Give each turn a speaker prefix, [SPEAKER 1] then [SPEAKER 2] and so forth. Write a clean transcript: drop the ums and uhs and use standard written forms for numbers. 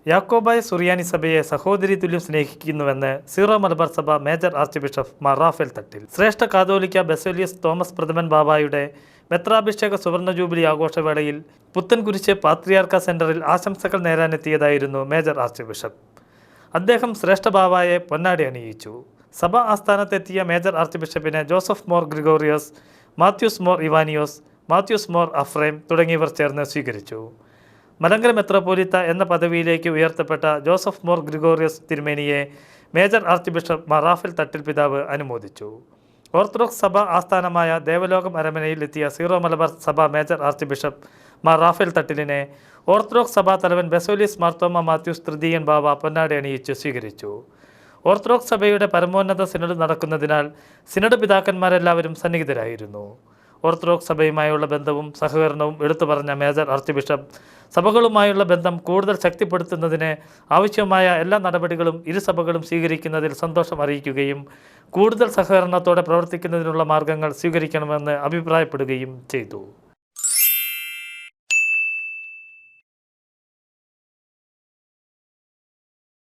[SPEAKER 1] യാക്കോബായ സുറിയാനി സഭയെ സഹോദരി തുല്യം സ്നേഹിക്കുന്നുവെന്ന് സീറോ മലബാർ സഭ major archbishop Mar Raphael Thattil ശ്രേഷ്ഠ കാതോലിക്ക ബസേലിയസ് തോമസ് പ്രഥമൻ ബാബായുടെ മെത്രാഭിഷേക സുവർണ ജൂബിലി ആഘോഷവേളയിൽ പുത്തൻകുരിശ് പാത്രിയാർക്ക സെന്ററിൽ ആശംസകൾ നേരാനെത്തിയതായിരുന്നു മേജർ ആർച്ച് ബിഷപ്പ്. അദ്ദേഹം ശ്രേഷ്ഠ ബാബായെ പൊന്നാടി അണിയിച്ചു. സഭ ആസ്ഥാനത്തെത്തിയ മേജർ ആർച്ച് ബിഷപ്പിനെ ജോസഫ് മോർ ഗ്രിഗോറിയോസ്, മാത്യൂസ് മോർ ഇവാനിയോസ്, മാത്യൂസ് മോർ അഫ്രേം തുടങ്ങിയവർ ചേർന്ന് സ്വീകരിച്ചു. മലങ്കര മെത്രോപൊലീത്ത എന്ന പദവിയിലേക്ക് ഉയർത്തപ്പെട്ട ജോസഫ് മോർ ഗ്രിഗോറിയസ് തിരുമേനിയെ major archbishop Mar Raphael Thattil പിതാവ് അനുമോദിച്ചു. ഓർത്തഡോക്സ് സഭ ആസ്ഥാനമായ ദേവലോകം അരമനയിൽ എത്തിയ സീറോ മലബാർ സഭ major archbishop Mar Raphael തട്ടിലിനെ ഓർത്തഡോക്സ് സഭാ തലവൻ ബസേലിയസ് മാർത്തോമ മാത്യൂസ് തൃതീയൻ ബാബ പൊന്നാടി അണിയിച്ച് സ്വീകരിച്ചു. ഓർത്തഡോക്സ് സഭയുടെ പരമോന്നത സിനഡ് നടക്കുന്നതിനാൽ സിനഡ് പിതാക്കന്മാരെല്ലാവരും സന്നിഹിതരായിരുന്നു. ഓർത്തഡോക്സ് സഭയുമായുള്ള ബന്ധവും സഹകരണവും എടുത്തു പറഞ്ഞ മേജർ ആർച്ച് ബിഷപ്പ് സഭകളുമായുള്ള ബന്ധം കൂടുതൽ ശക്തിപ്പെടുത്തുന്നതിന് ആവശ്യമായ എല്ലാ നടപടികളും ഇരു സഭകളും സ്വീകരിക്കുന്നതിൽ സന്തോഷം അറിയിക്കുകയും കൂടുതൽ സഹകരണത്തോടെ പ്രവർത്തിക്കുന്നതിനുള്ള മാർഗങ്ങൾ സ്വീകരിക്കണമെന്ന് അഭിപ്രായപ്പെടുകയും ചെയ്തു.